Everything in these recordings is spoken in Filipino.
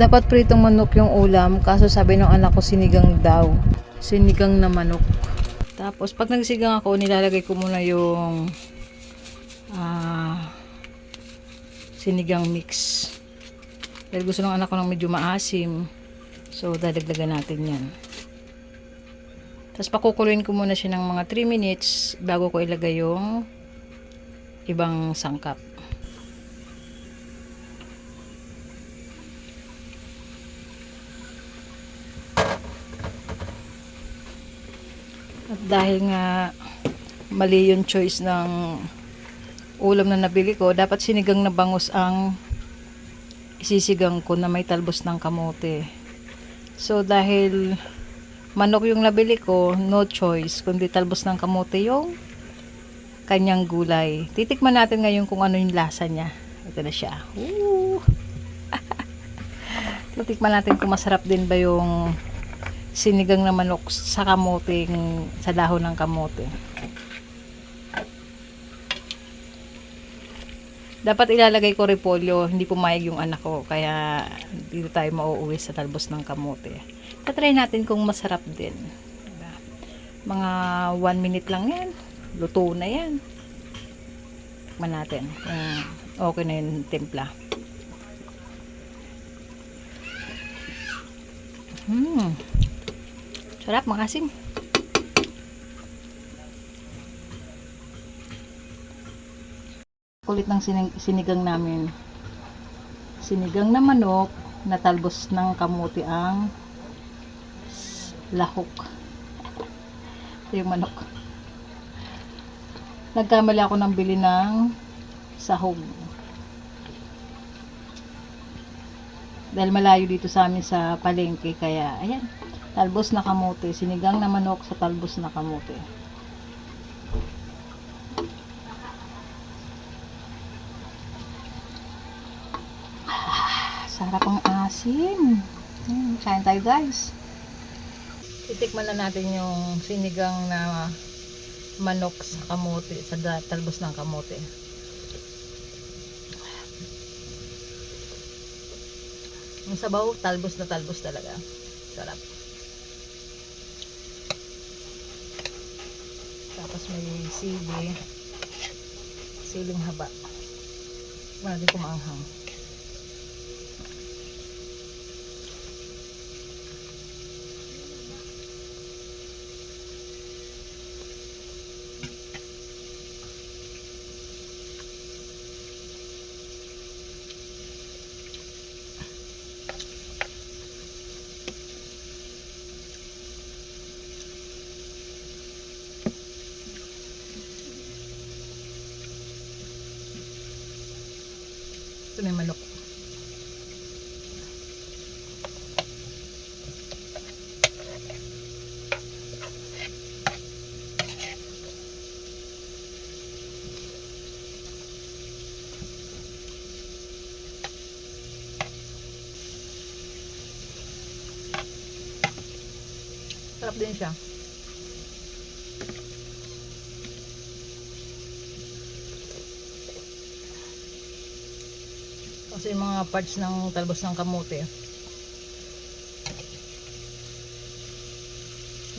Dapat pritong manok yung ulam, kaso sabi ng anak ko sinigang daw. Sinigang na manok. Tapos pag nagsigang ako, nilalagay ko muna yung sinigang mix. Dahil gusto ng anak ko ng medyo maasim. So dadagdagan natin yan. Tapos pakukuluin ko muna siya ng mga 3 minutes bago ko ilagay yung ibang sangkap. At dahil nga mali yung choice ng ulam na nabili ko, dapat sinigang na bangus ang isisigang ko na may talbos ng kamote. So dahil manok yung nabili ko, no choice kundi talbos ng kamote yung kanyang gulay. Titikman natin ngayon kung ano yung lasa niya. Ito na siya. Titikman natin kung masarap din ba yung sinigang na manok sa kamote, sa dahon ng kamote. Dapat ilalagay ko repolyo, hindi pumayag yung anak ko, kaya dito tayo mauuwi sa talbos ng kamote. Tatry natin kung masarap din. Diba? Mga 1 minute lang yan, luto na yan. Tikman natin kung okay na yung timpla. Sarap, makasim. Kulit ng sinigang namin. Sinigang na manok na talbos ng kamote ang lahok. Ito yung manok. Nagkamali ako ng bili ng sahog. Dahil malayo dito sa amin sa palengke, kaya ayan, talbos na kamote, sinigang na manok sa talbos na kamote. Sarap ang asim. Kain tayo guys. Titikman na natin yung sinigang na manok sa kamote, sa talbos ng kamote. Ang sabaw, talbos na talbos talaga. Sarap. Tapos may siling haba. Wala din kumaanghang. Ito na yung manok. Sarap din siya. Kasi yung mga parts ng talbos ng kamote,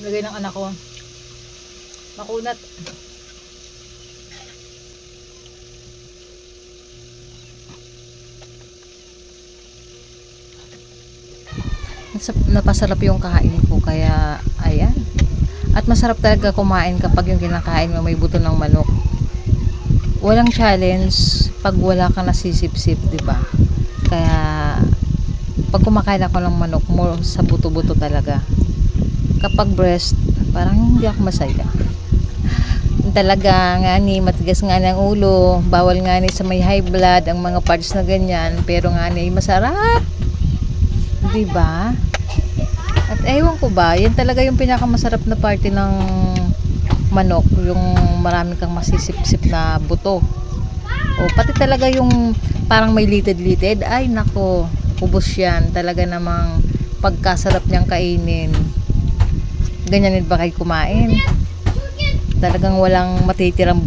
nilagay ng anak ko, makunat. Napasarap yung kain ko, kaya ayan. At masarap talaga kumain kapag yung kinakain mo may buto ng manok. Walang challenge pag wala kang nasisip-sip, di ba? Kaya pag kumakain ako ng manok, more sa buto-buto talaga. Kapag breast, parang hindi ako masaya. Talaga nga ni matigas nga ng ulo, bawal nga ni sa may high blood ang mga parts na ganyan, pero nga ni masarap. Di ba? At ewan ko ba, yan talaga yung pinakamasarap na parte ng manok, yung marami kang masisip-sip na buto. O pati talaga yung parang may litid-litid, ay nako, ubos yan. Talaga namang pagkasarap niyang kainin. Ganyan din ba kayo kumain? Talagang walang matitirang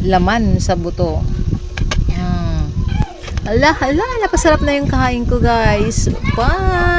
laman sa buto. Hala, hala, napasarap na yung kain ko guys. Bye!